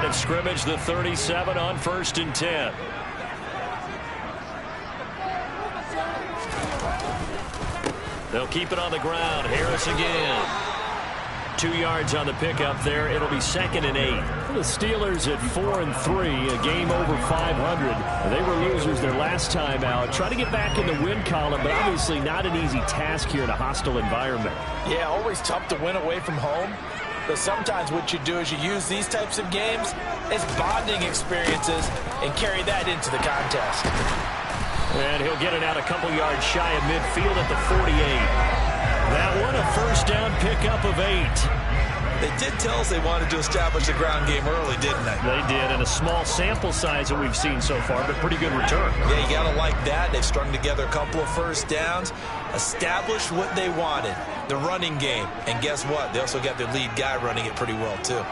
line of scrimmage, the 37 on 1st and 10. They'll keep it on the ground. Harris again. 2 yards on the pickup there. It'll be 2nd and 8. The Steelers at 4-3, a game over 500. They were losers their last time out. Try to get back in the win column, but obviously not an easy task here in a hostile environment. Yeah, always tough to win away from home. But sometimes what you do is you use these types of games as bonding experiences and carry that into the contest. And he'll get it out a couple yards shy of midfield at the 48. That one, a first down pickup of 8. They did tell us they wanted to establish the ground game early, didn't they? They did, and a small sample size that we've seen so far, but pretty good return. Yeah, you got to like that. They've strung together a couple of first downs, established what they wanted, the running game. And guess what? They also got their lead guy running it pretty well, too.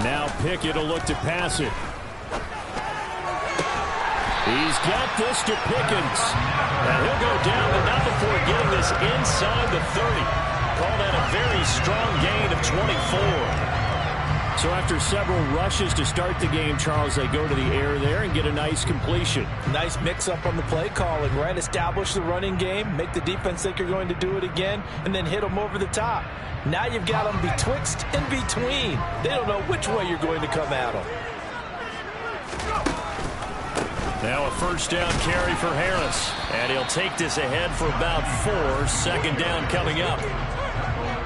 Now Pickett will look to pass it. He's got this to Pickens. And he'll go down, but not before getting this inside the 30. Call that a very strong gain of 24. So after several rushes to start the game, Charles, they go to the air there and get a nice completion. Nice mix-up on the play calling, right? Establish the running game, make the defense think you're going to do it again, and then hit them over the top. Now you've got them betwixt and between. They don't know which way you're going to come at them. Now a first down carry for Harris. And he'll take this ahead for about 4. 2nd down coming up.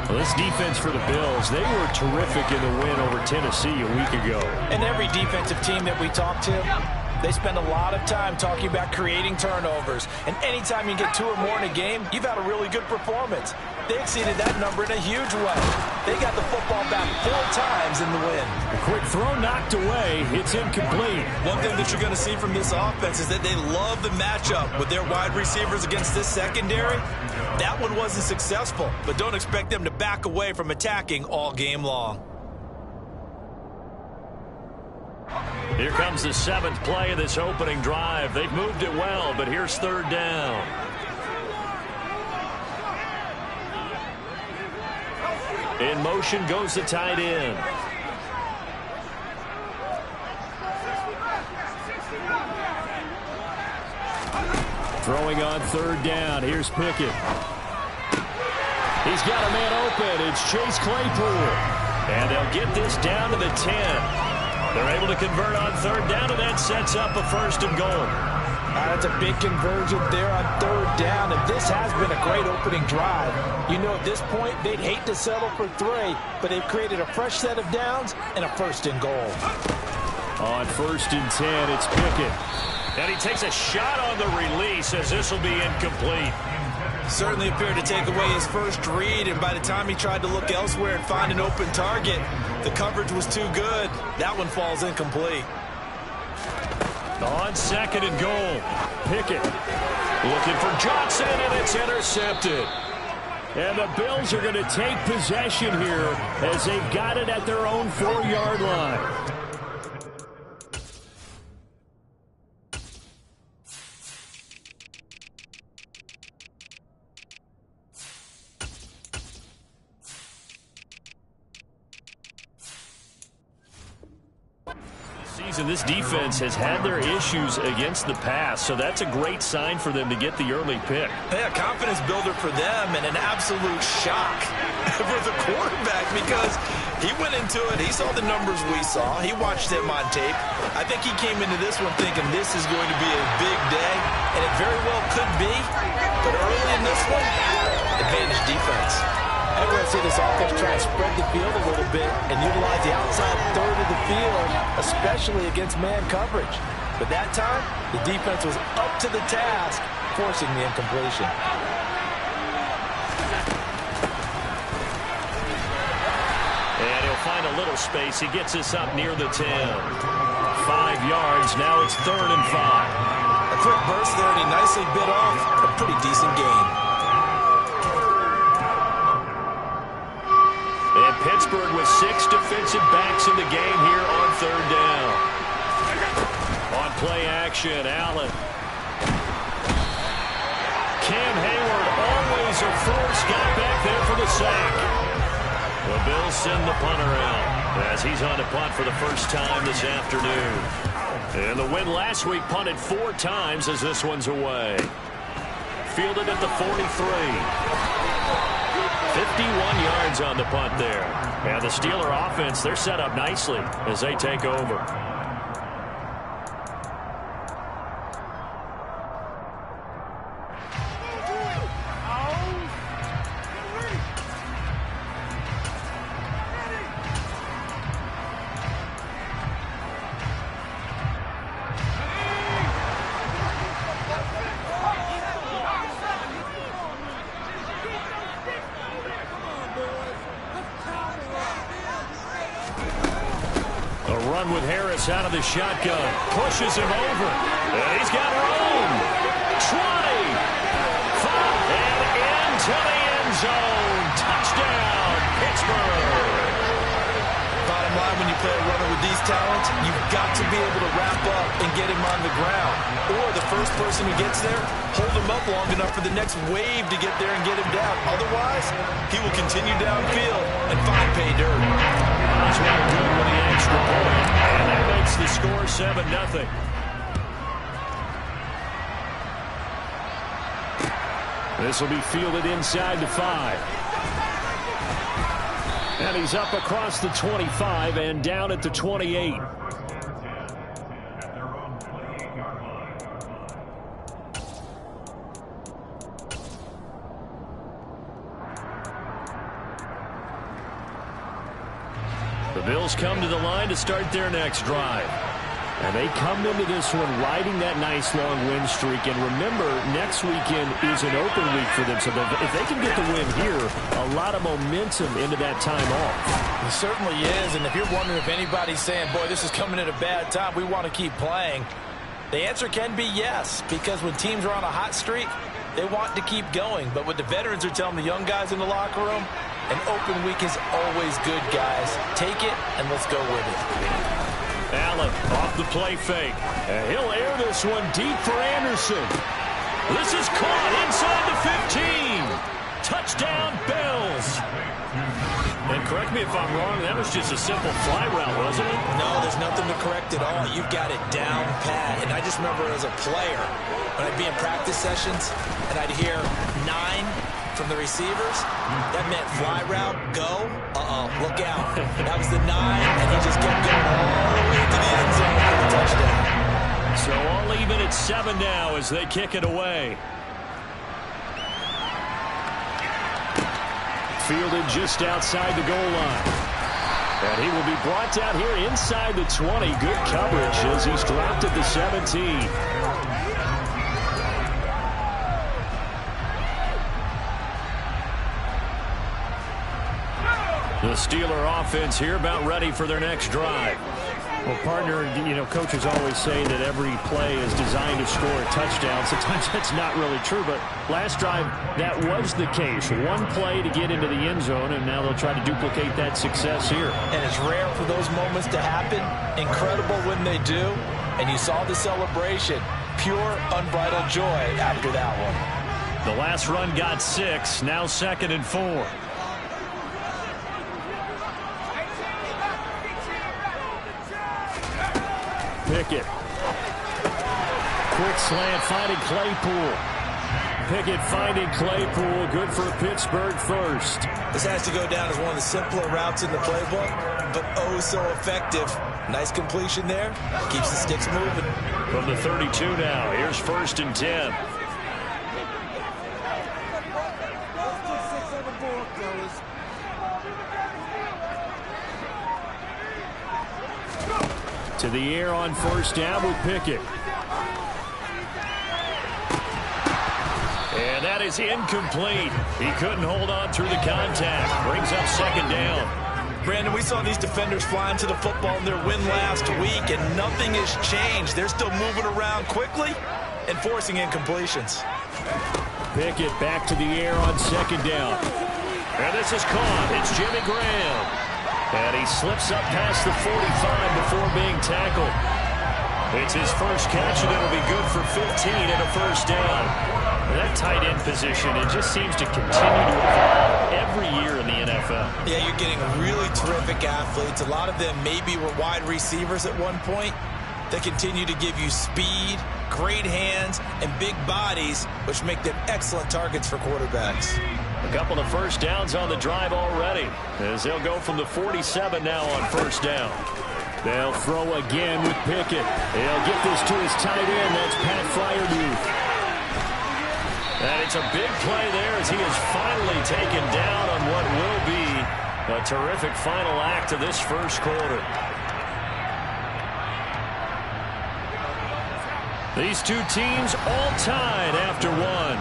Well, this defense for the Bills, they were terrific in the win over Tennessee a week ago. And every defensive team that we talk to, they spend a lot of time talking about creating turnovers. And anytime you get 2 or more in a game, you've had a really good performance. They exceeded that number in a huge way. They got the football back 4 times in the win. A quick throw knocked away. It's incomplete. One thing that you're going to see from this offense is that they love the matchup with their wide receivers against this secondary. That one wasn't successful, but don't expect them to back away from attacking all game long. Here comes the 7th play of this opening drive. They've moved it well, but here's 3rd down. In motion goes the tight end. Throwing on 3rd down. Here's Pickett. He's got a man open. It's Chase Claypool. And they'll get this down to the 10. They're able to convert on 3rd down, and that sets up a 1st and goal. That's a big conversion there on 3rd down, and this has been a great opening drive. You know, at this point, they'd hate to settle for 3, but they've created a fresh set of downs and a 1st and goal. On 1st and 10, it's Pickett. And he takes a shot on the release as this will be incomplete. Certainly appeared to take away his first read, and by the time he tried to look elsewhere and find an open target, the coverage was too good. That one falls incomplete. On 2nd and goal, Pickett looking for Johnson, and it's intercepted. And the Bills are going to take possession here as they've got it at their own 4-yard line. This defense has had their issues against the pass, so that's a great sign for them to get the early pick. Yeah, confidence builder for them and an absolute shock for the quarterback because he went into it. He saw the numbers we saw. He watched them on tape. I think he came into this one thinking this is going to be a big day, and it very well could be. But early in this one, advantage defense. And we're going to see this offense try and spread the field a little bit and utilize the outside 3rd of the field, especially against man coverage. But that time, the defense was up to the task, forcing the incompletion. And he'll find a little space. He gets this up near the 10. 5 yards. Now it's 3rd and 5. A quick burst there, and he nicely bit off a pretty decent gain. And Pittsburgh with 6 defensive backs in the game here on 3rd down. On play action, Allen. Cam Hayward, always a force, got back there for the sack. The Bills send the punter out as he's on to punt for the first time this afternoon. And the win last week punted 4 times as this one's away. Fielded at the 43. 51 yards on the punt there. And the Steeler offense, they're set up nicely as they take over. With Harris out of the shotgun, pushes him over, and he's got room. 20, 5, and into the end zone. Touchdown, Pittsburgh. Bottom line, when you play a runner with these talents, you've got to be able to wrap up and get him on the ground. Or the first person who gets there, hold him up long enough for the next wave to get there and get him down. Otherwise, he will continue downfield and find pay dirt. That's well good with the extra point. And that makes the score 7-0. This will be fielded inside the 5. And he's up across the 25 and down at the 28. The Bills come to the line to start their next drive. And they come into this one riding that nice long win streak. And remember, next weekend is an open week for them. So if they can get the win here, a lot of momentum into that time off. It certainly is. And if you're wondering if anybody's saying, boy, this is coming at a bad time, we want to keep playing, the answer can be yes. Because when teams are on a hot streak, they want to keep going. But what the veterans are telling the young guys in the locker room, an open week is always good, guys. Take it, and let's go with it. Allen off the play fake. And he'll air this one deep for Anderson. This is caught inside the 15. Touchdown, Bills. And correct me if I'm wrong, that was just a simple fly route, wasn't it? No, there's nothing to correct at all. You've got it down pat. And I just remember as a player, when I'd be in practice sessions, and I'd hear 9 from the receivers, that meant fly route, go, look out. That was the 9, and he just kept going all the way to the end zone for the touchdown. So all even at 7 now as they kick it away. Fielded just outside the goal line. And he will be brought down here inside the 20. Good coverage as he's dropped at the 17. The Steeler offense here about ready for their next drive. Well, partner, coaches always say that every play is designed to score a touchdown. Sometimes that's not really true, but last drive, that was the case. One play to get into the end zone, and now they'll try to duplicate that success here. And it's rare for those moments to happen. Incredible when they do. And you saw the celebration. Pure, unbridled joy after that one. The last run got 6, now 2nd and 4. Pickett. Quick slant finding Claypool. Pickett finding Claypool. Good for Pittsburgh first. This has to go down as one of the simpler routes in the playbook, but oh so effective. Nice completion there. Keeps the sticks moving. From the 32 now, here's 1st and 10. To the air on 1st down with Pickett. And that is incomplete. He couldn't hold on through the contact. Brings up 2nd down. Brandon, we saw these defenders flying to the football in their win last week, and nothing has changed. They're still moving around quickly and forcing incompletions. Pickett back to the air on 2nd down. And this is caught. It's Jimmy Graham. And he slips up past the 45 before being tackled. It's his first catch, and it'll be good for 15 and a 1st down. That tight end position, it just seems to continue to evolve every year in the NFL. Yeah, you're getting really terrific athletes. A lot of them maybe were wide receivers at one point. They continue to give you speed, great hands, and big bodies, which make them excellent targets for quarterbacks. A couple of first downs on the drive already, as they'll go from the 47 now on first down. They'll throw again with Pickett. They'll get this to his tight end. That's Pat Freiermuth. And it's a big play there as he is finally taken down on what will be a terrific final act of this first quarter. These two teams all tied after one.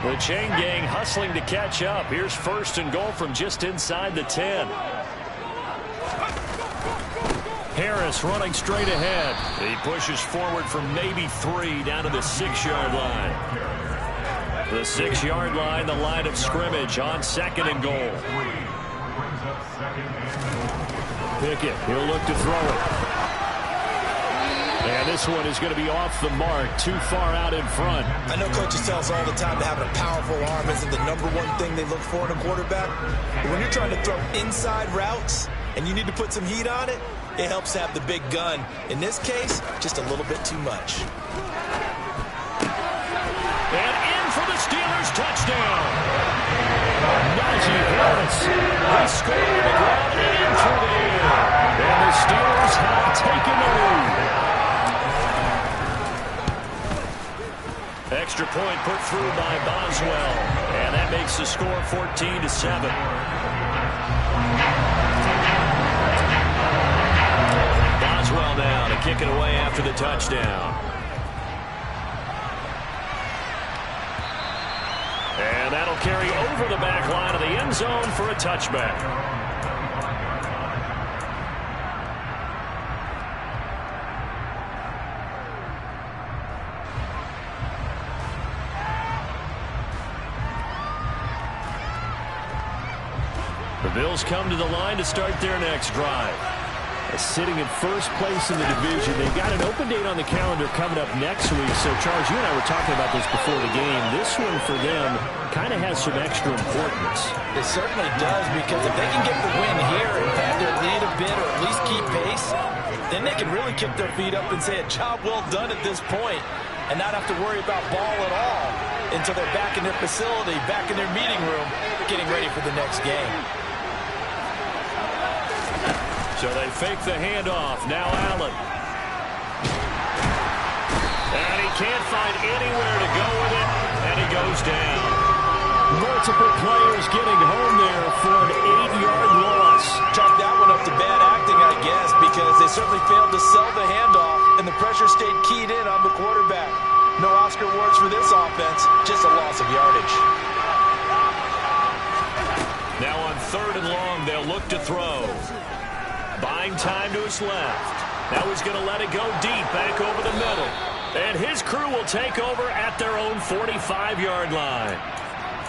The chain gang hustling to catch up. Here's first and goal from just inside the 10. Harris running straight ahead. He pushes forward from maybe 3 down to the 6-yard line. The 6-yard line, the line of scrimmage on second and goal. Pickett, he'll look to throw it. And this one is going to be off the mark, too far out in front. I know coaches tell us all the time that having a powerful arm isn't the #1 thing they look for in a quarterback. But when you're trying to throw inside routes and you need to put some heat on it, it helps to have the big gun. In this case, just a little bit too much. And in for the Steelers touchdown. Najee Harris. He scored on the ground and through the air. And the Steelers have taken the lead. Extra point put through by Boswell. And that makes the score 14-7. Boswell now to kick it away after the touchdown. And that'll carry over the back line of the end zone for a touchback. The Bills come to the line to start their next drive. Sitting in first place in the division. They've got an open date on the calendar coming up next week. So, Charles, you and I were talking about this before the game. This one for them kind of has some extra importance. It certainly does, because if they can get the win here and pad their lead a bit or at least keep pace, then they can really kick their feet up and say a job well done at this point and not have to worry about ball at all until they're back in their facility, back in their meeting room, getting ready for the next game. So they fake the handoff. Now Allen. And he can't find anywhere to go with it, and he goes down. Multiple players getting home there for an 8-yard loss. Chalk that one up to bad acting, I guess, because they certainly failed to sell the handoff, and the pressure stayed keyed in on the quarterback. No Oscar awards for this offense, just a loss of yardage. Now on 3rd and long, they'll look to throw. Buying time to his left. Now he's going to let it go deep back over the middle. And his crew will take over at their own 45-yard line.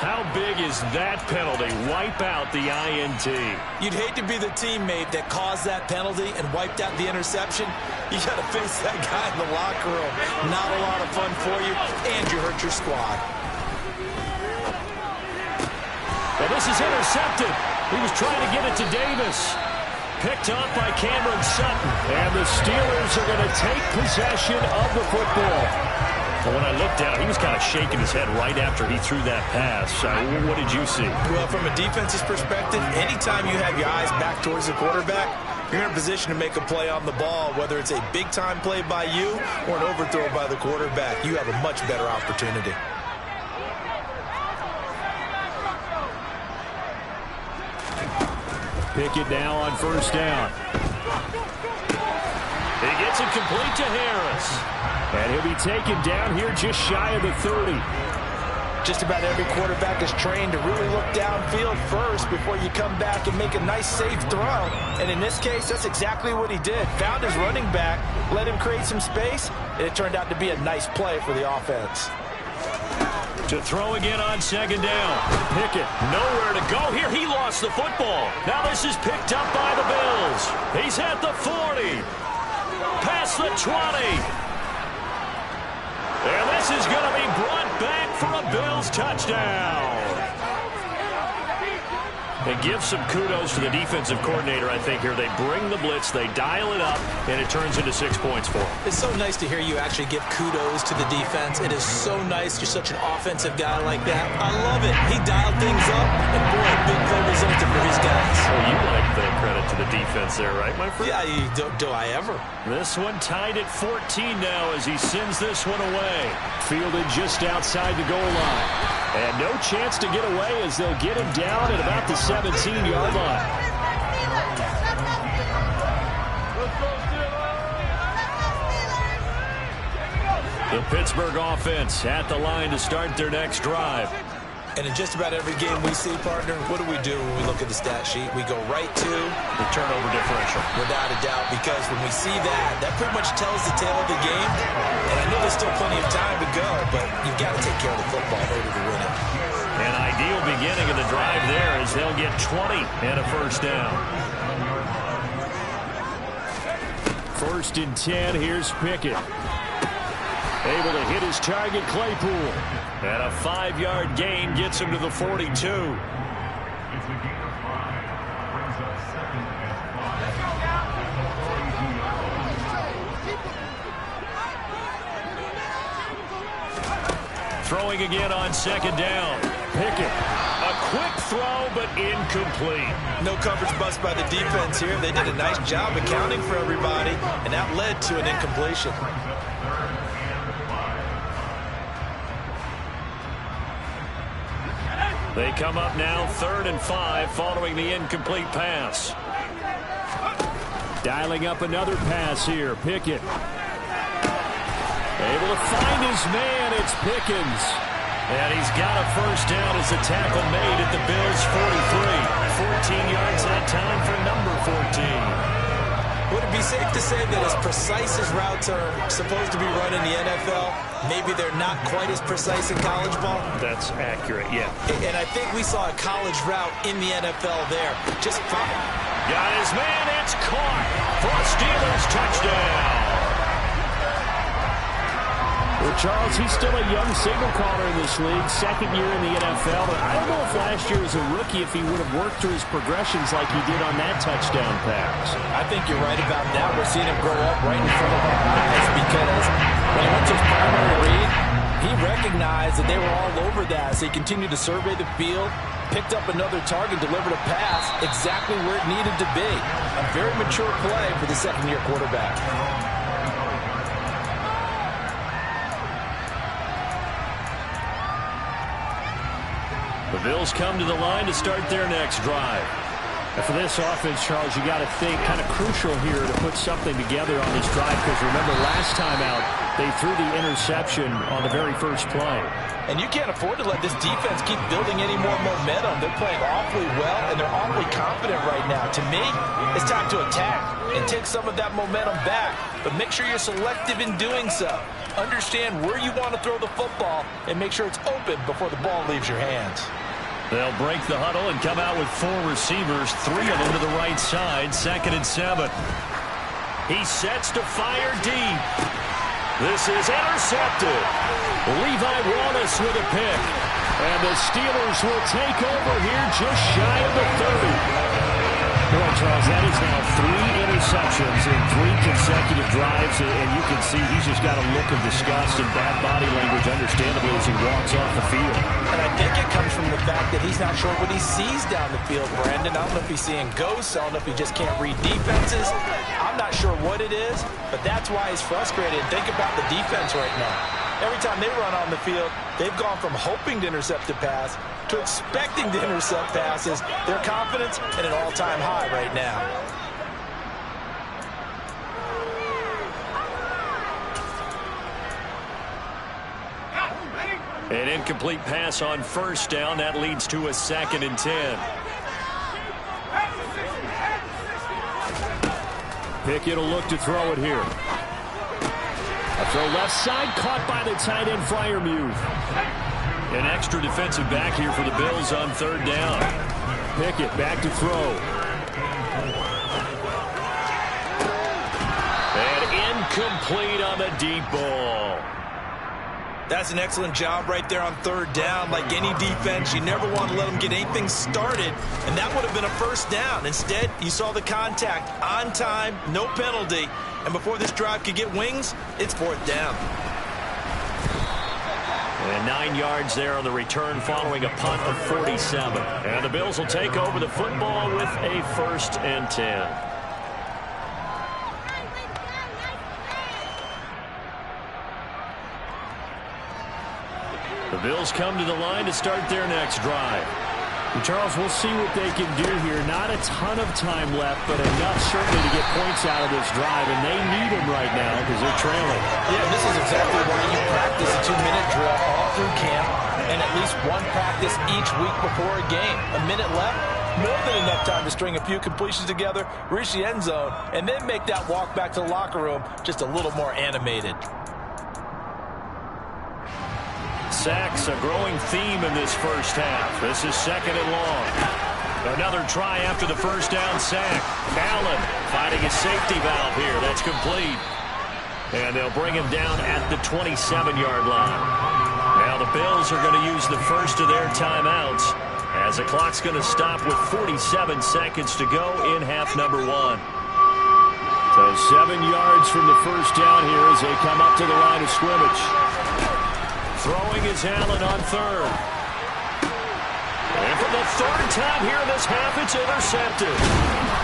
How big is that penalty? Wipe out the INT. You'd hate to be the teammate that caused that penalty and wiped out the interception. You got to face that guy in the locker room. Not a lot of fun for you, and you hurt your squad. Well, this is intercepted. He was trying to get it to Davis. Picked up by Cameron Sutton. And the Steelers are going to take possession of the football. Well, when I looked down, he was kind of shaking his head right after he threw that pass. What did you see? Well, from a defense's perspective, anytime you have your eyes back towards the quarterback, you're in a position to make a play on the ball, whether it's a big-time play by you or an overthrow by the quarterback. You have a much better opportunity. Pickett now on 1st down. He gets it complete to Harris. And he'll be taken down here just shy of the 30. Just about every quarterback is trained to really look downfield first before you come back and make a nice, safe throw. And in this case, that's exactly what he did. Found his running back, let him create some space, and it turned out to be a nice play for the offense. To throw again on second down. Pickett, nowhere to go here. He lost the football. Now this is picked up by the Bills. He's at the 40. Past the 20. And this is going to be brought back for a Bills touchdown. They give some kudos to the defensive coordinator, I think, here. They bring the blitz, they dial it up, and it turns into 6 points for them. It's so nice to hear you actually give kudos to the defense. It is so nice. You're such an offensive guy like that. I love it. He dialed things up, and boy, a big play resulted for his guys. Oh, you like the credit to the defense there, right, my friend? Yeah, do I ever? This one tied at 14 now as he sends this one away. Fielded just outside the goal line. And no chance to get away as they'll get him down at about the 17-yard line. The Pittsburgh offense at the line to start their next drive. And in just about every game we see, partner, what do we do when we look at the stat sheet? We go right to the turnover differential. Without a doubt, because when we see that, that pretty much tells the tale of the game. And I know there's still plenty of time to go, but you've got to take care of the football in order to win it. An ideal beginning of the drive there as they'll get 20 and a first down. 1st and 10, here's Pickett. Able to hit his target, Claypool. And a 5-yard gain gets him to the 42. Throwing again on second down. Pickett. A quick throw, but incomplete. No coverage bust by the defense here. They did a nice job accounting for everybody, and that led to an incompletion. They come up now 3rd and 5 following the incomplete pass. Dialing up another pass here. Pickett. Able to find his man. It's Pickens. And he's got a first down as the tackle made at the Bills' 43. 14 yards that time for number 14. Would it be safe to say that as precise as routes are supposed to be run in the NFL, maybe they're not quite as precise in college ball? That's accurate, yeah. And I think we saw a college route in the NFL there. Just fine. Got his man, it's caught for a Steelers touchdown. Well, Charles, he's still a young signal caller in this league, 2nd year in the NFL. But I don't know if last year as a rookie, if he would have worked through his progressions like he did on that touchdown pass. I think you're right about that. We're seeing him grow up right in front of our eyes because when he went to his primary read, he recognized that they were all over that. So he continued to survey the field, picked up another target, delivered a pass exactly where it needed to be. A very mature play for the 2nd-year quarterback. The Bills come to the line to start their next drive. And for this offense, Charles, you got to think kind of crucial here to put something together on this drive because remember last time out they threw the interception on the very first play. And you can't afford to let this defense keep building any more momentum. They're playing awfully well, and they're awfully confident right now. To me, it's time to attack and take some of that momentum back, but make sure you're selective in doing so. Understand where you want to throw the football and make sure it's open before the ball leaves your hands. They'll break the huddle and come out with 4 receivers, 3 of them to the right side, 2nd and 7. He sets to fire deep. This is intercepted. Levi Wallace with a pick. And the Steelers will take over here just shy of the 30. Boy, Charles, that is now 3 interceptions in 3 consecutive drives, and you can see he's just got a look of disgust and bad body language, understandably, as he walks off the field. And I think it comes from the fact that he's not sure what he sees down the field, Brandon. I don't know if he's seeing ghosts. I don't know if he just can't read defenses. I'm not sure what it is, but that's why he's frustrated. Think about the defense right now. Every time they run on the field, they've gone from hoping to intercept a pass to expecting to intercept passes. Their confidence at an all-time high right now. An incomplete pass on first down. That leads to a 2nd and 10. Pickett will look to throw it here. A throw left side, caught by the tight end, Freiermuth. An extra defensive back here for the Bills on 3rd down. Pickett back to throw. And incomplete on the deep ball. That's an excellent job right there on 3rd down. Like any defense, you never want to let them get anything started, and that would have been a 1st down. Instead, you saw the contact on time, no penalty, and before this drive could get wings, it's 4th down. And 9 yards there on the return following a punt of 47. And the Bills will take over the football with a 1st and 10. The Bills come to the line to start their next drive. And Charles, we'll see what they can do here. Not a ton of time left, but enough certainly to get points out of this drive, and they need them right now because they're trailing. Yeah, this is exactly why you practice a 2-minute drill all through camp and at least one practice each week before a game. A minute left, more than enough time to string a few completions together, reach the end zone, and then make that walk back to the locker room just a little more animated. Sacks, a growing theme in this first half. This is 2nd and long. Another try after the 1st down sack. Allen finding a safety valve here. That's complete. And they'll bring him down at the 27-yard line. Now the Bills are going to use the first of their timeouts as the clock's going to stop with 47 seconds to go in half number 1. So 7 yards from the 1st down here as they come up to the line of scrimmage. Throwing is Allen on 3rd. And for the 3rd time here in this half, it's intercepted.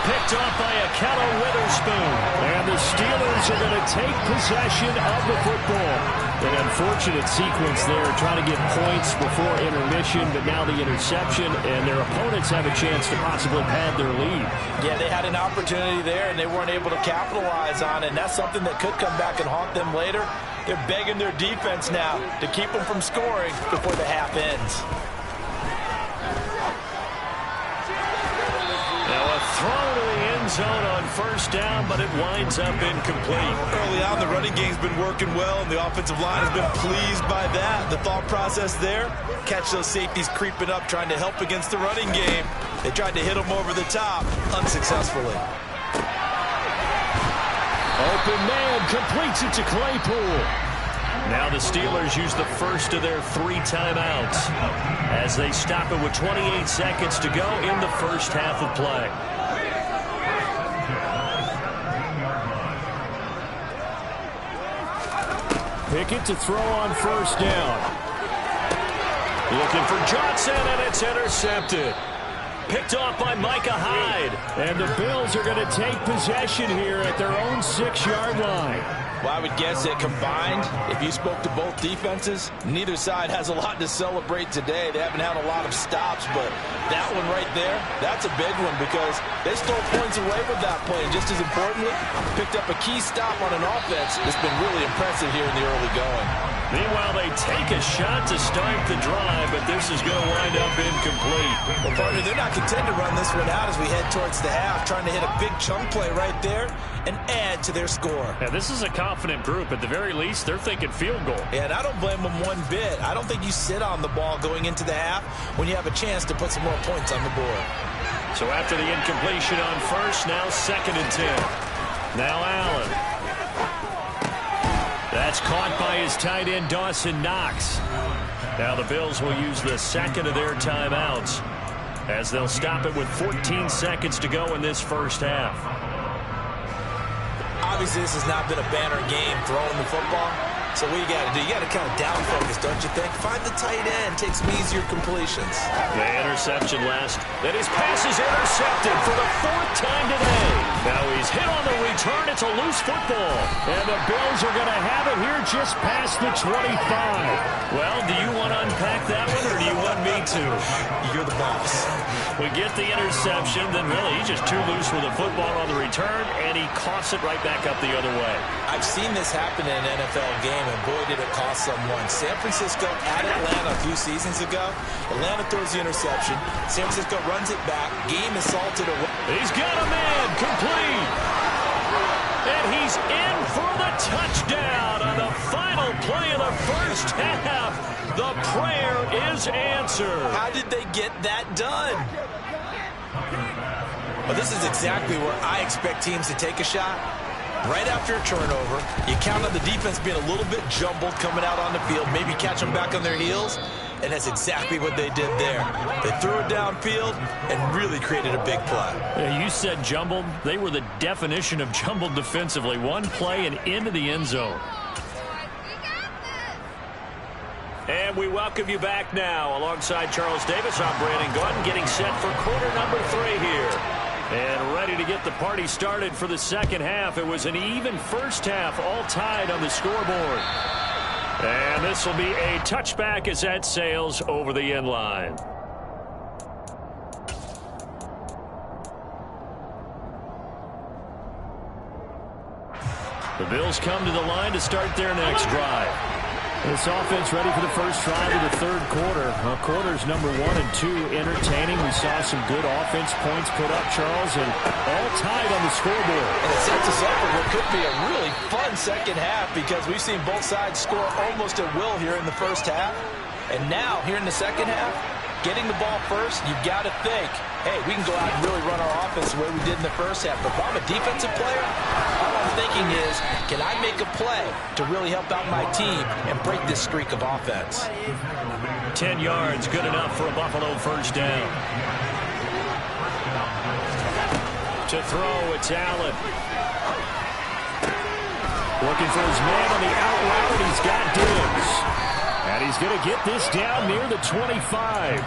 Picked off by Ahkello Witherspoon. And the Steelers are going to take possession of the football. An unfortunate sequence there, trying to get points before intermission, but now the interception, and their opponents have a chance to possibly pad their lead. Yeah, they had an opportunity there, and they weren't able to capitalize on it, and that's something that could come back and haunt them later. They're begging their defense now to keep them from scoring before the half ends. Now a throw to the end zone on 1st down, but it winds up incomplete. Early on, the running game's been working well, and the offensive line has been pleased by that. The thought process there, catch those safeties creeping up, trying to help against the running game. They tried to hit them over the top, unsuccessfully. Open man completes it to Claypool. Now the Steelers use the first of their 3 timeouts as they stop it with 28 seconds to go in the first half of play. Pickett to throw on 1st down. Looking for Johnson, and it's intercepted. Picked off by Micah Hyde. And the Bills are going to take possession here at their own 6-yard line. Well, I would guess that combined, if you spoke to both defenses, neither side has a lot to celebrate today. They haven't had a lot of stops, but that one right there, that's a big one because they stole points away with that play. And just as importantly, picked up a key stop on an offense that's been really impressive here in the early going. Meanwhile, they take a shot to start the drive, but this is going to wind up incomplete. Well, partner, they're not content to run this one out as we head towards the half, trying to hit a big chunk play right there and add to their score. Yeah, this is a confident group. At the very least, they're thinking field goal. Yeah, and I don't blame them one bit. I don't think you sit on the ball going into the half when you have a chance to put some more points on the board. So after the incompletion on 1st, now 2nd and 10. Now Allen. That's caught by his tight end, Dawson Knox. Now the Bills will use the 2nd of their timeouts as they'll stop it with 14 seconds to go in this first half. Obviously, this has not been a banner game throwing the football. So what you got to do? You got to kind of down focus, don't you think? Find the tight end, take some easier completions. The interception last. Then his pass is intercepted for the 4th time today. Now he's hit on the return. It's a loose football. And the Bills are going to have it here just past the 25. Well, do you want to unpack that one or do you want me to? You're the boss. We get the interception, then really he's just too loose with the football on the return, and he coughs it right back up the other way. I've seen this happen in an NFL game, and boy, did it cost someone. San Francisco at Atlanta a few seasons ago. Atlanta throws the interception. San Francisco runs it back. Game is salted away. He's got a man complete. And he's in for the touchdown on the final play of the first half. The prayer is answered. How did they get that done? Well, this is exactly where I expect teams to take a shot. Right after a turnover, you count on the defense being a little bit jumbled coming out on the field, maybe catch them back on their heels, and that's exactly what they did there. They threw it downfield and really created a big play. You said jumbled. They were the definition of jumbled defensively. One play and into the end zone. And we welcome you back now. Alongside Charles Davis, I'm Brandon Gaudin, getting set for quarter number 3 here. And ready to get the party started for the second half. It was an even first half, all tied on the scoreboard. And this will be a touchback as that sails over the end line. The Bills come to the line to start their next drive. This offense ready for the first drive of the third quarter. Quarters number 1 and 2 entertaining. We saw some good offense points put up, Charles, and all tied on the scoreboard. And it sets us up for what could be a really fun second half because we've seen both sides score almost at will here in the first half. And now, here in the second half, getting the ball first, you've got to think, hey, we can go out and really run our offense the way we did in the first half. But if I'm a defensive player, all I'm thinking is, can I make a play to really help out my team and break this streak of offense? 10 yards, good enough for a Buffalo first down. To throw, it's Allen. Looking for his man on the out route, and he's got Diggs. And he's going to get this down near the 25.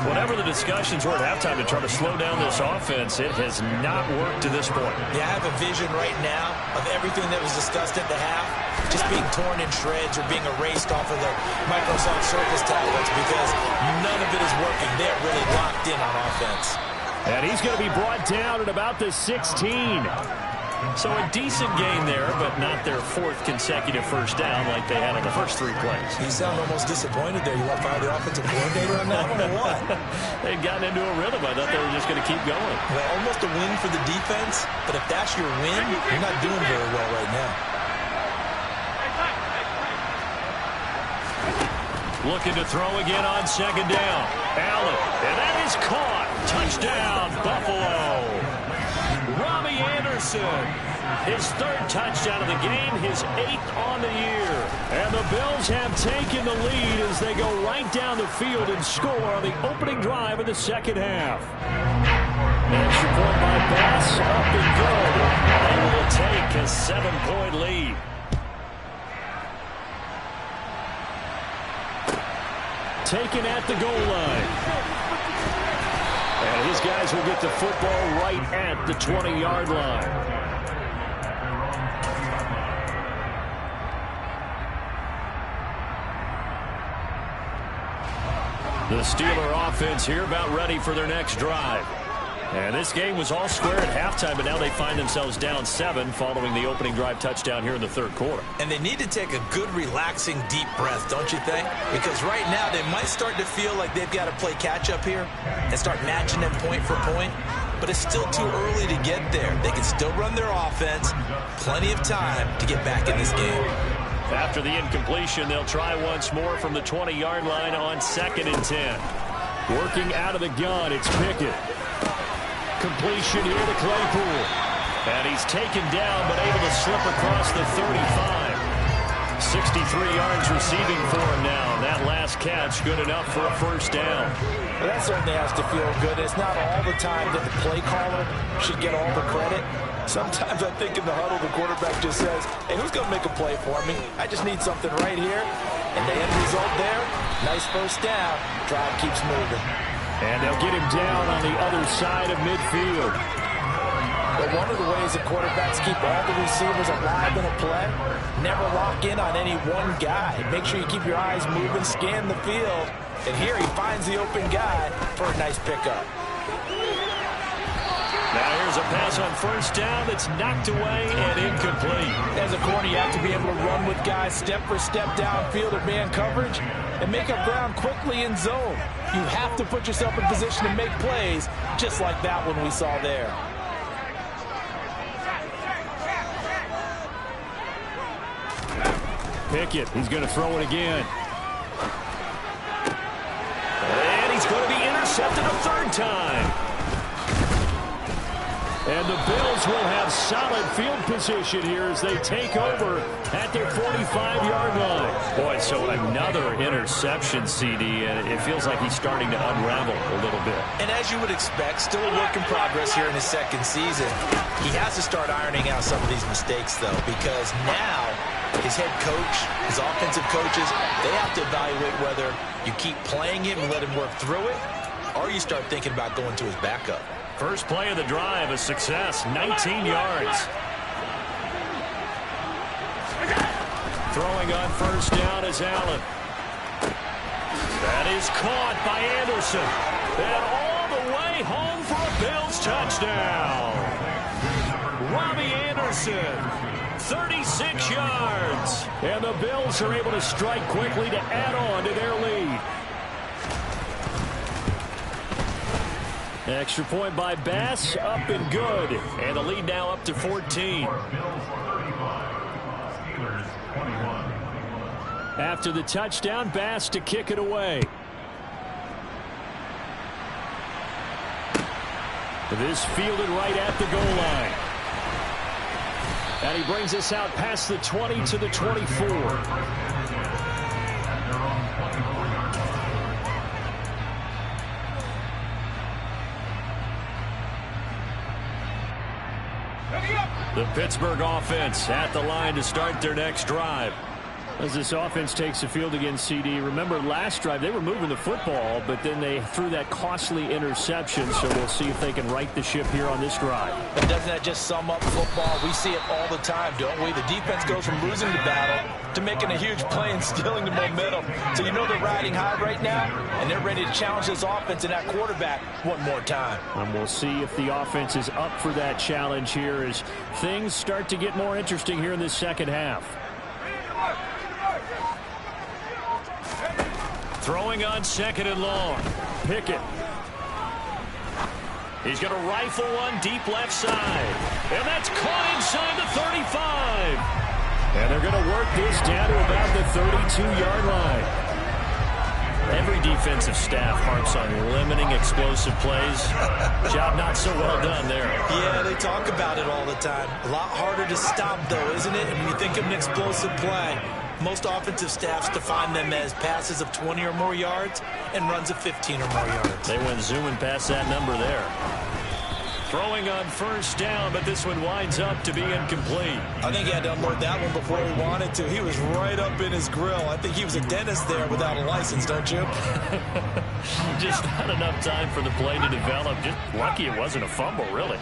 Whatever the discussions were at halftime to try to slow down this offense, it has not worked to this point. Yeah, I have a vision right now of everything that was discussed at the half just being torn in shreds or being erased off of the Microsoft Surface tablets because none of it is working. They're really locked in on offense. And he's going to be brought down at about the 16. So a decent gain there, but not their 4th consecutive first down like they had on the first 3 plays. You sound almost disappointed there. You want to fire the offensive coordinator on that one or what? They'd gotten into a rhythm. I thought they were just going to keep going. Well, almost a win for the defense, but if that's your win, you're not doing very well right now. Looking to throw again on second down. Allen, and that is caught. Touchdown, Buffalo. Robbie Anderson, his 3rd touchdown of the game, his 8th on the year. And the Bills have taken the lead as they go right down the field and score on the opening drive of the second half. Extra point by Bass, up and good. They will take a 7-point lead. Taken at the goal line. And his guys will get the football right at the 20-yard line. The Steeler offense here about ready for their next drive. And this game was all square at halftime, but now they find themselves down 7 following the opening drive touchdown here in the third quarter. And they need to take a good, relaxing, deep breath, don't you think? Because right now they might start to feel like they've got to play catch-up here and start matching them point for point. But it's still too early to get there. They can still run their offense. Plenty of time to get back in this game. After the incompletion, they'll try once more from the 20-yard line on 2nd and 10. Working out of the gun, it's Pickett. Completion here to Claypool. And he's taken down, but able to slip across the 35. 63 yards receiving for him now. That last catch good enough for a first down. Well, that certainly has to feel good. It's not all the time that the play caller should get all the credit. Sometimes I think in the huddle, the quarterback just says, hey, who's going to make a play for me? I just need something right here. And the end result there, nice first down. Drive keeps moving. And they'll get him down on the other side of midfield. But one of the ways that quarterbacks keep all the receivers alive in a play, never lock in on any one guy. Make sure you keep your eyes moving, scan the field. And here he finds the open guy for a nice pickup. Now here's a pass on first down that's knocked away and incomplete. As a corner, you have to be able to run with guys step for step downfield at man coverage and make up ground quickly in zone. You have to put yourself in position to make plays, just like that one we saw there. Pickett, he's going to throw it again. And he's going to be intercepted a third time. And the Bills will have solid field position here as they take over at their 45-yard line. Boy, so another interception, CD, and it feels like he's starting to unravel a little bit. And as you would expect, still a work in progress here in his second season. He has to start ironing out some of these mistakes, though, because now his head coach, his offensive coaches, they have to evaluate whether you keep playing him and let him work through it, or you start thinking about going to his backup. First play of the drive, a success, 19 yards. Throwing on first down is Allen. That is caught by Anderson. And all the way home for a Bills touchdown. Robbie Anderson, 36 yards. And the Bills are able to strike quickly to add on to their lead. Extra point by Bass, up and good. And the lead now up to 14. After the touchdown, Bass to kick it away. This fielded right at the goal line. And he brings us out past the 20 to the 24. The Pittsburgh offense at the line to start their next drive. As this offense takes the field against CD, remember last drive they were moving the football, but then they threw that costly interception, so we'll see if they can right the ship here on this drive. But doesn't that just sum up football? We see it all the time, don't we? The defense goes from losing the battle to making a huge play and stealing the momentum. So you know they're riding high right now, and they're ready to challenge this offense and that quarterback one more time. And we'll see if the offense is up for that challenge here as things start to get more interesting here in this second half. Throwing on second and long. Pickett. He's going to rifle one deep left side. And that's caught inside the 35. And they're going to work this down to about the 32-yard line. Every defensive staff harps on limiting explosive plays. Job not so well done there. Yeah, they talk about it all the time. A lot harder to stop, though, isn't it? And when you think of an explosive play, most offensive staffs define them as passes of 20 or more yards and runs of 15 or more yards. They went zooming past that number there. Throwing on first down, but this one winds up to be incomplete. I think he had to unload that one before he wanted to. He was right up in his grill. I think he was a dentist there without a license, don't you? Just not enough time for the play to develop. Just lucky it wasn't a fumble, really.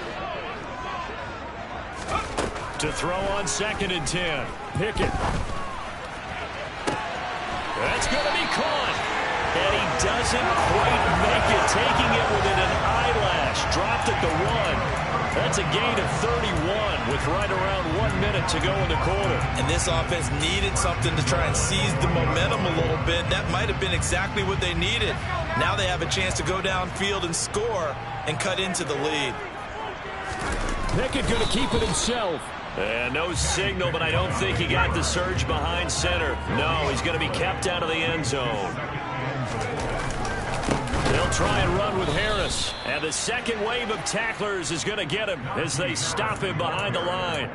To throw on second and 10. Pickett. That's going to be caught. And he doesn't quite make it, taking it within an eyelash. Dropped at the 1. That's a gain of 31 with right around 1 minute to go in the quarter. And this offense needed something to try and seize the momentum a little bit. That might have been exactly what they needed. Now they have a chance to go downfield and score and cut into the lead. Pickett going to keep it himself. And no signal, but I don't think he got the surge behind center. No, he's going to be kept out of the end zone. They'll try and run with Harris. And the second wave of tacklers is going to get him as they stop him behind the line.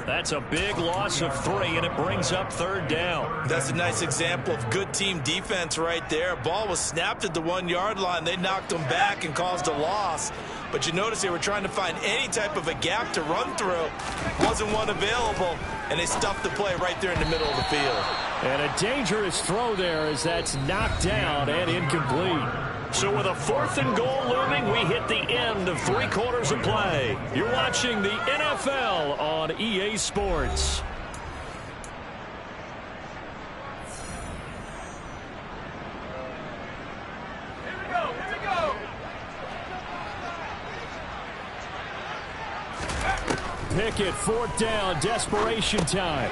That's a big loss of 3, and it brings up third down. That's a nice example of good team defense right there. Ball was snapped at the 1-yard line. They knocked them back and caused a loss. But you notice they were trying to find any type of a gap to run through. Wasn't one available, and they stuffed the play right there in the middle of the field. And a dangerous throw there as that's knocked down and incomplete. So with a 4th and goal looming, we hit the end of 3 quarters of play. You're watching the NFL on EA Sports. Pickett, 4th down, desperation time.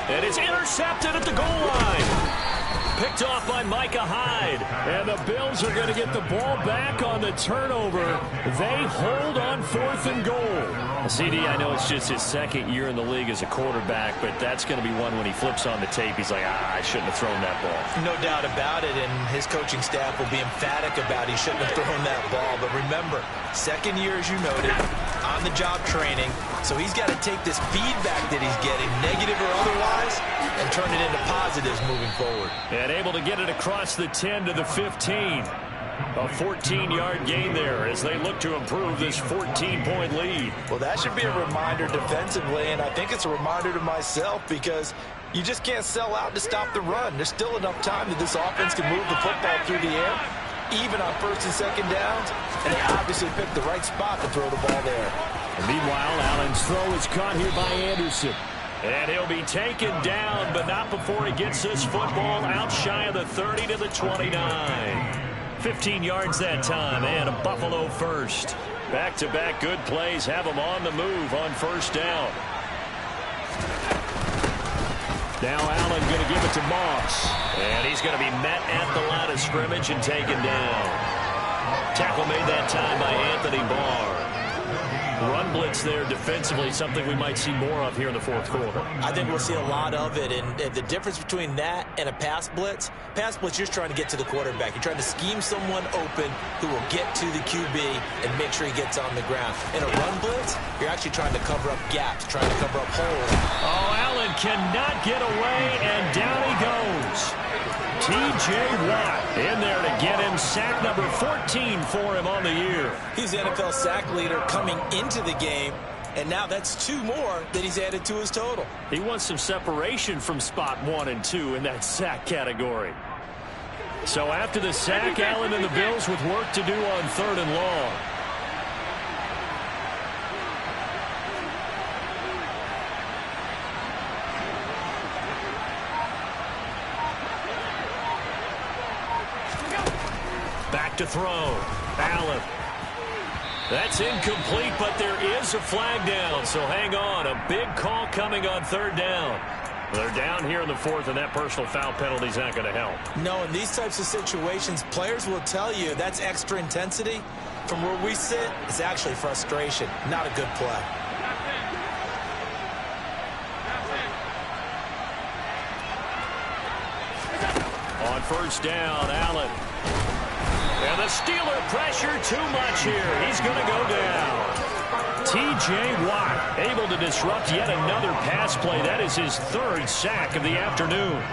And it's intercepted at the goal line. Picked off by Micah Hyde. And the Bills are going to get the ball back on the turnover. They hold on 4th and goal. CD, I know it's just his 2nd year in the league as a quarterback, but that's going to be one when he flips on the tape, he's like, I shouldn't have thrown that ball. No doubt about it, and his coaching staff will be emphatic about he shouldn't have thrown that ball. But remember, 2nd year, as you noted, on-the-job training, so he's got to take this feedback that he's getting, negative or otherwise, and turn it into positives moving forward. And able to get it across the 10 to the 15. A 14-yard gain there as they look to improve this 14-point lead. Well, that should be a reminder defensively, and I think it's a reminder to myself because you just can't sell out to stop the run. There's still enough time that this offense can move the football through the air, even on 1st and 2nd downs, and they obviously picked the right spot to throw the ball there. And meanwhile, Allen's throw is caught here by Anderson. And he'll be taken down, but not before he gets this football out shy of the 30 to the 29. 15 yards that time, and a Buffalo first. Back-to-back good plays have them on the move on 1st down. Now Allen going to give it to Moss. And he's going to be met at the line of scrimmage and taken down. Tackle made that time by Anthony Barr. Run blitz there defensively, something we might see more of here in the 4th quarter. I think we'll see a lot of it, and the difference between that and a pass blitz, you're just trying to get to the quarterback. You're trying to scheme someone open who will get to the QB and make sure he gets on the ground. In a run blitz, you're actually trying to cover up gaps, trying to cover up holes. Oh, Allen cannot get away, and down he goes. T.J. Watt in there to get him sack number 14 for him on the year. He's the NFL sack leader coming into the game, and now that's 2 more that he's added to his total. He wants some separation from spot 1 and 2 in that sack category. So after the sack, Allen and the Bills with work to do on 3rd and long. Back to throw. Allen. That's incomplete, but there is a flag down, so hang on. A big call coming on 3rd down. They're down here in the 4th, and that personal foul penalty is not going to help. No, in these types of situations, players will tell you that's extra intensity. From where we sit, it's actually frustration, not a good play. On 1st down, Allen. And the Steeler pressure too much here. He's going to go down. T.J. Watt able to disrupt yet another pass play. That is his 3rd sack of the afternoon.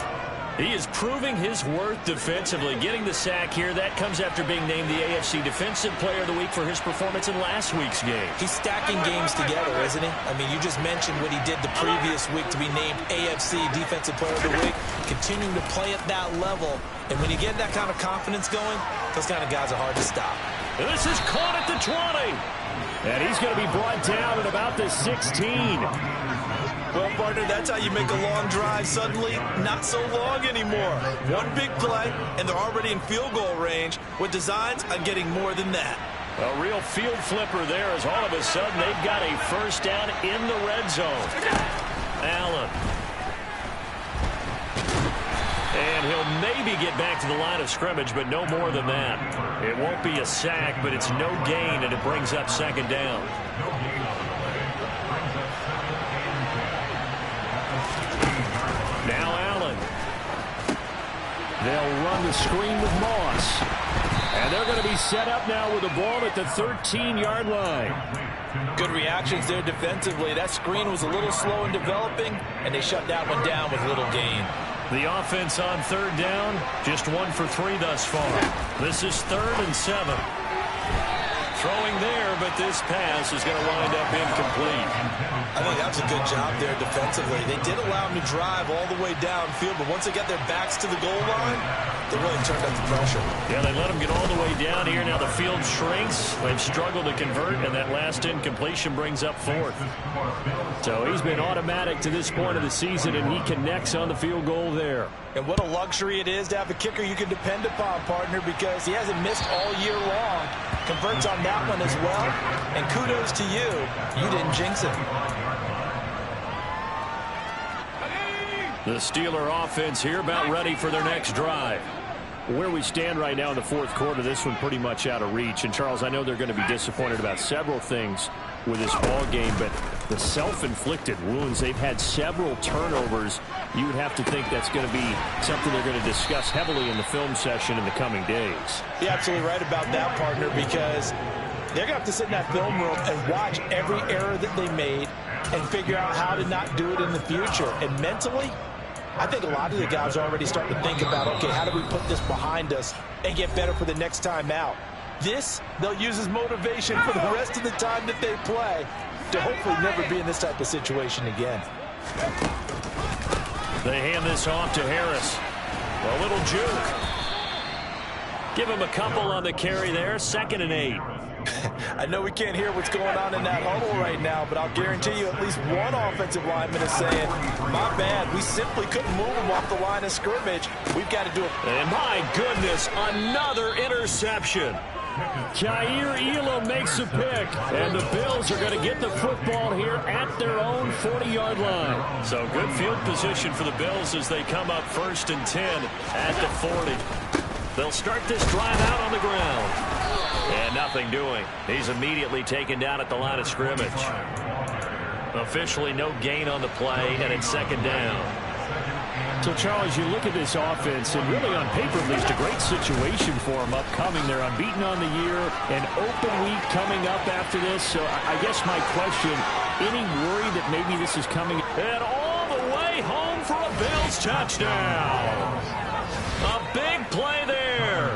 He is proving his worth defensively. Getting the sack here, that comes after being named the AFC Defensive Player of the Week for his performance in last week's game. He's stacking games together, isn't he? I mean, you just mentioned what he did the previous week to be named AFC Defensive Player of the Week. Continuing to play at that level. And when you get that kind of confidence going, those kind of guys are hard to stop. And this is caught at the 20. And he's going to be brought down at about the 16. Well, partner, that's how you make a long drive suddenly not so long anymore. One big play, and they're already in field goal range with designs on getting more than that. A real field flipper there as all of a sudden they've got a 1st down in the red zone. Allen. And he'll maybe get back to the line of scrimmage, but no more than that. It won't be a sack, but it's no gain, and it brings up 2nd down. Now Allen. They'll run the screen with Moss. And they're going to be set up now with the ball at the 13-yard line. Good reactions there defensively. That screen was a little slow in developing, and they shut that one down with little gain. The offense on 3rd down, just 1 for 3 thus far. This is 3rd and 7. Throwing there, but this pass is going to wind up incomplete. I think that's a good job there defensively. They did allow him to drive all the way downfield, but once they got their backs to the goal line, they really turned up the pressure. Yeah, they let him get all the way down here. Now the field shrinks. They've struggled to convert, and that last incompletion brings up fourth. So he's been automatic to this point of the season, and he connects on the field goal there. And what a luxury it is to have a kicker you can depend upon, partner, because he hasn't missed all year long. Converts on that one as well. And kudos to you. You didn't jinx it. The Steeler offense here about ready for their next drive. Where we stand right now in the fourth quarter, this one pretty much out of reach. And, Charles, I know they're going to be disappointed about several things with this ball game, but the self-inflicted wounds, they've had several turnovers. You would have to think that's going to be something they're going to discuss heavily in the film session in the coming days. You're absolutely right about that, partner, because they're going to have to sit in that film room and watch every error that they made and figure out how to not do it in the future. And mentally, I think a lot of the guys are already starting to think about, okay, how do we put this behind us and get better for the next time out? This, they'll use as motivation for the rest of the time that they play to hopefully never be in this type of situation again. They hand this off to Harris. A little juke. Give him a couple on the carry there. 2nd and 8. I know we can't hear what's going on in that huddle right now, but I'll guarantee you at least one offensive lineman is saying, my bad, we simply couldn't move him off the line of scrimmage. We've got to do it. And my goodness, another interception. Jair Elam makes a pick, and the Bills are going to get the football here at their own 40-yard line. So good field position for the Bills as they come up 1st and 10 at the 40. They'll start this drive out on the ground. And nothing doing. He's immediately taken down at the line of scrimmage. Officially no gain on the play, and it's 2nd down. So, Charles, you look at this offense, and really on paper, at least a great situation for them upcoming. They're unbeaten on the year, an open week coming up after this. So I guess my question, any worry that maybe this is coming? And all the way home for a Bills touchdown. A big play there.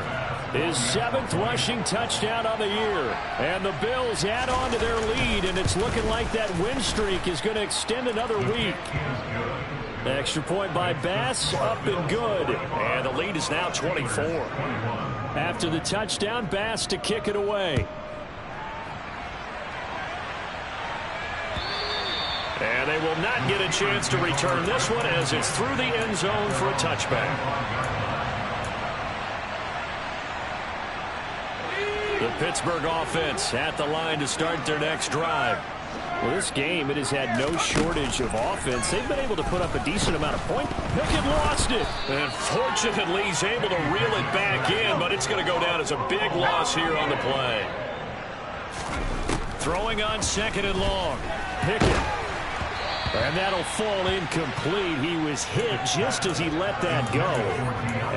His 7th rushing touchdown of the year. And the Bills add on to their lead, and it's looking like that win streak is going to extend another week. Extra point by Bass, up and good. And the lead is now 24. After the touchdown, Bass to kick it away. And they will not get a chance to return this one as it's through the end zone for a touchback. The Pittsburgh offense at the line to start their next drive. Well, this game, it has had no shortage of offense. They've been able to put up a decent amount of points. Pickett lost it. And fortunately, he's able to reel it back in, but it's going to go down as a big loss here on the play. Throwing on 2nd and long. Pickett. And that'll fall incomplete. He was hit just as he let that go.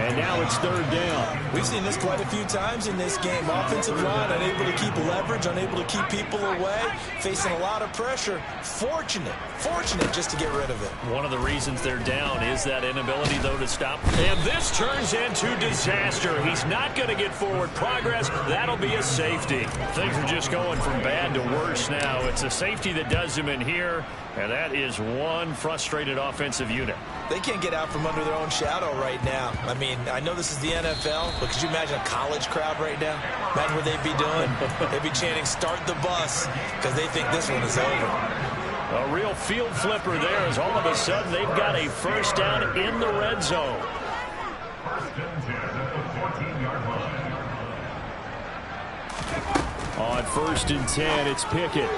And now it's 3rd down. We've seen this quite a few times in this game. Offensive line unable to keep leverage, unable to keep people away, facing a lot of pressure. Fortunate just to get rid of it. One of the reasons they're down is that inability, though, to stop. And this turns into disaster. He's not going to get forward progress. That'll be a safety. Things are just going from bad to worse now. It's a safety that does him in here, and that is one frustrated offensive unit. They can't get out from under their own shadow right now. I mean, I know this is the NFL, but could you imagine a college crowd right now? Imagine what they'd be doing. They'd be chanting, "Start the bus," because they think this one is over. A real field flipper there as all of a sudden they've got a 1st down in the red zone. On 1st and 10, it's Pickett.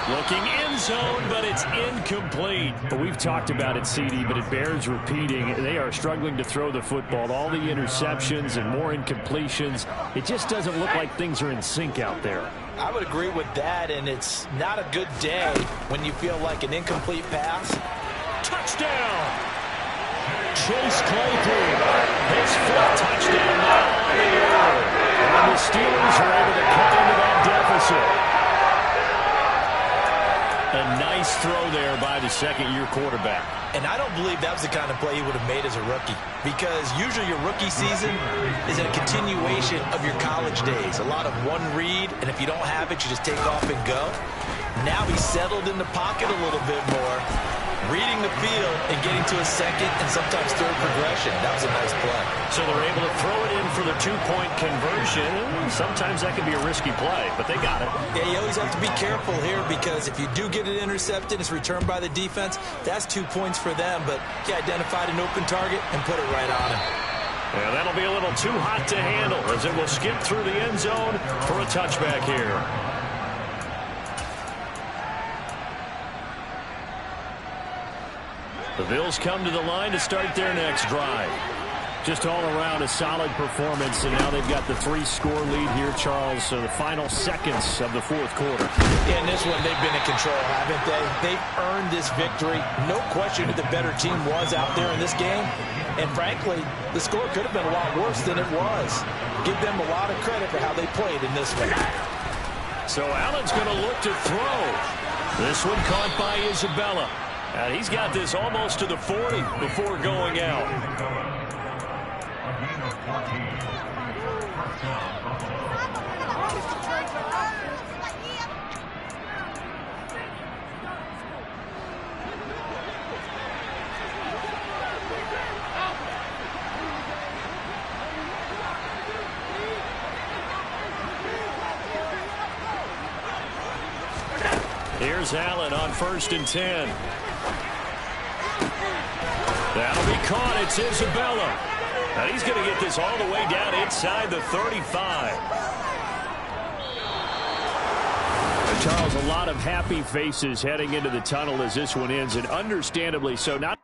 Looking end zone, but it's incomplete. But we've talked about it, CD, but it bears repeating. They are struggling to throw the football. All the interceptions and more incompletions. It just doesn't look like things are in sync out there. I would agree with that, and it's not a good day when you feel like an incomplete pass. Touchdown! Chase Claypool. His 4th touchdown now on the year. And the Steelers are able to cut into that deficit. A nice throw there by the second-year quarterback. And I don't believe that was the kind of play he would have made as a rookie, because usually your rookie season is a continuation of your college days. A lot of one read, and if you don't have it, you just take off and go. Now he's settled in the pocket a little bit more, reading the field and getting to a second and sometimes third progression. That was a nice play. So they're able to throw it in for the two-point conversion. Sometimes that can be a risky play, but they got it. Yeah, you always have to be careful here, because if you do get it intercepted, it's returned by the defense, that's 2 points for them. But he identified an open target and put it right on him. Yeah, that'll be a little too hot to handle, as it will skip through the end zone for a touchback here. The Bills come to the line to start their next drive. Just all around a solid performance, and now they've got the 3-score lead here, Charles. So the final seconds of the fourth quarter. Yeah, in this one, they've been in control, haven't they? They've earned this victory. No question who the better team was out there in this game. And frankly, the score could have been a lot worse than it was. Give them a lot of credit for how they played in this one. So Allen's going to look to throw. This one caught by Isabella. He's got this almost to the 40 before going out. Here's Allen on 1st and 10. That'll be caught. It's Isabella. And he's going to get this all the way down inside the 35. And Charles, a lot of happy faces heading into the tunnel as this one ends, and understandably so. Not